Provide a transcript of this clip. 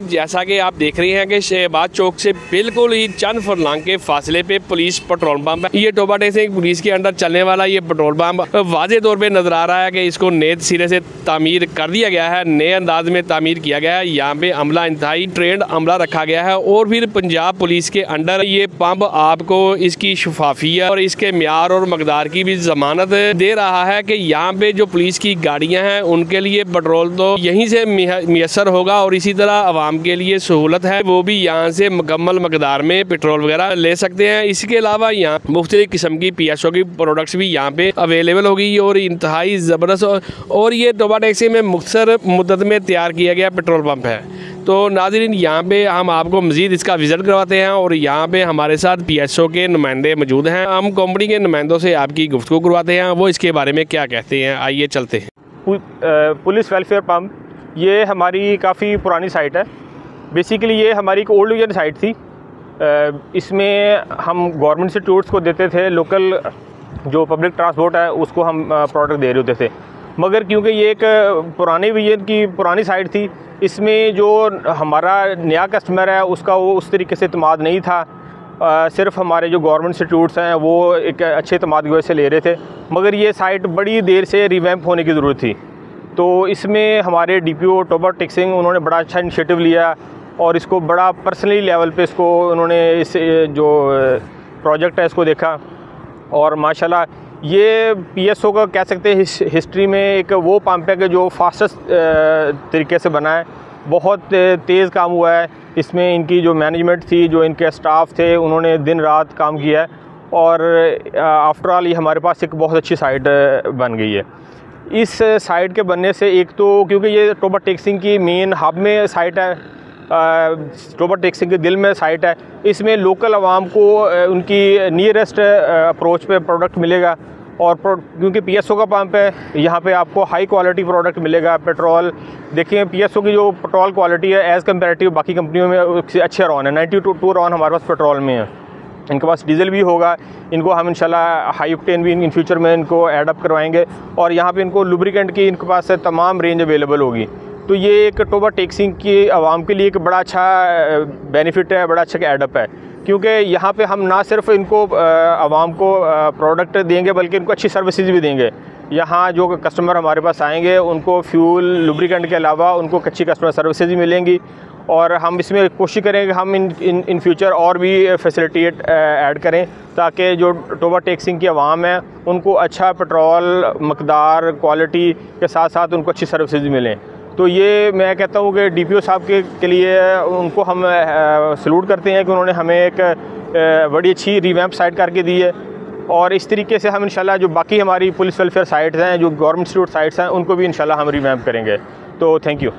जैसा कि आप देख रहे हैं कि शहबाज चौक से बिल्कुल ही चंद फरलांग के फासले पे पुलिस पेट्रोल पंप है। ये टोबा टेक्सिंग पुलिस के अंडर चलने वाला ये पेट्रोल पंप वाजे तौर पे नजर आ रहा है कि इसको नए सिरे से तामीर कर दिया गया है, नए अंदाज में तामीर किया गया है। यहाँ पे अमला इंतहाई ट्रेंड अमला रखा गया है और फिर पंजाब पुलिस के अंडर ये पंप आपको इसकी शफाफियत और इसके म्यार और मकदार की भी जमानत दे रहा है कि यहाँ पे जो पुलिस की गाड़ियाँ हैं उनके लिए पेट्रोल तो यहीं से मैसर होगा और इसी तरह आवाम के लिए सहूलत है, वो भी यहाँ से मुकम्मल मकदार में पेट्रोल वगैरह ले सकते हैं। इसके अलावा यहाँ मुख्तलिफ किस्म की PSO की प्रोडक्ट्स भी यहाँ पे अवेलेबल होगी और इंतहाई ज़बरदस्त और ये टोबा टैक्सी में मुख्तर मुद्दत में तैयार किया गया पेट्रोल पंप है। तो नाज़रीन यहाँ पे हम आपको मज़ीद इसका विज़िट करवाते हैं और यहाँ पे हमारे साथ PSO के नुमाइंदे मौजूद हैं। हम कंपनी के नुमाइंदों से आपकी गुफ्तगू करवाते हैं, वो इसके बारे में क्या कहते हैं। आइए चलते हैं। पुलिस वेलफेयर पंप ये हमारी काफ़ी पुरानी साइट है। बेसिकली ये हमारी एक ओल्ड विजन साइट थी। इसमें हम गवर्नमेंट इंस्टीट्यूट्स को देते थे, लोकल जो पब्लिक ट्रांसपोर्ट है उसको हम प्रोडक्ट दे रहे होते थे। मगर क्योंकि ये एक पुराने विजन की पुरानी साइट थी, इसमें जो हमारा नया कस्टमर है उसका वो उस तरीके से इत्मीनान नहीं था। सिर्फ हमारे जो गवर्नमेंट इंस्टीट्यूट्स हैं वो एक अच्छे इत्मीनान की वजह से ले रहे थे। मगर ये साइट बड़ी देर से रिवैम्प होने की ज़रूरत थी। तो इसमें हमारे DPO टोबा टेक्सिंग उन्होंने बड़ा अच्छा इनिशिएटिव लिया और इसको बड़ा पर्सनली लेवल पे इसको उन्होंने इस जो प्रोजेक्ट है इसको देखा और माशाल्लाह ये PSO का कह सकते हैं हिस्ट्री में एक वो पंप है कि जो फास्टेस्ट तरीके से बना है। बहुत तेज़ काम हुआ है इसमें। इनकी जो मैनेजमेंट थी, जो इनके स्टाफ थे, उन्होंने दिन रात काम किया है और आफ्टर ऑल ये हमारे पास एक बहुत अच्छी साइट बन गई है। इस साइट के बनने से एक तो क्योंकि ये टोबा टेक्सिंग की मेन हब में साइट है, टोबा टेक्सिंग के दिल में साइट है, इसमें लोकल आवाम को उनकी नियरेस्ट अप्रोच पे प्रोडक्ट मिलेगा। और क्योंकि PSO का पंप है, यहाँ पे आपको हाई क्वालिटी प्रोडक्ट मिलेगा। पेट्रोल देखिए, PSO की जो पेट्रोल क्वालिटी है एज़ कम्पेरेटिव बाकी कंपनियों में उससे अच्छे रॉन है। 92 रॉन हमारे पास पेट्रोल में है। इनके पास डीजल भी होगा, इनको हम इंशाल्लाह हाई ऑक्टेन भी इन फ्यूचर में इनको ऐड अप करवाएंगे और यहाँ पे इनको लुब्रिकेंट की इनके पास तमाम रेंज अवेलेबल होगी। तो ये एक टोबा टेक्सिंग की आवाम के लिए एक बड़ा अच्छा बेनिफिट है, बड़ा अच्छा ऐडअप है। क्योंकि यहाँ पे हम ना सिर्फ इनको आवाम को प्रोडक्ट देंगे बल्कि इनको अच्छी सर्विसेज भी देंगे। यहाँ जो कस्टमर हमारे पास आएंगे उनको फ्यूल लुब्रिकेंट के अलावा उनको अच्छी कस्टमर सर्विसेज भी मिलेंगी और हम इसमें कोशिश करेंगे हम इन फ्यूचर और भी फैसिलिटी ऐड करें ताकि जो टोबा टेक्सिंग की आवाम है उनको अच्छा पेट्रोल मकदार क्वालिटी के साथ साथ उनको अच्छी सर्विसेज मिलें। तो ये मैं कहता हूँ कि DPO साहब के लिए उनको हम सलूट करते हैं कि उन्होंने हमें एक बड़ी अच्छी रिवैम्प साइट करके दी है और इस तरीके से हम इंशाल्लाह जो बाकी हमारी पुलिस वेलफेयर साइट्स हैं, जो गवर्नमेंट इंस्टीट्यूट साइट्स हैं, उनको भी इंशाल्लाह हम रिवैम्प करेंगे। तो थैंक यू।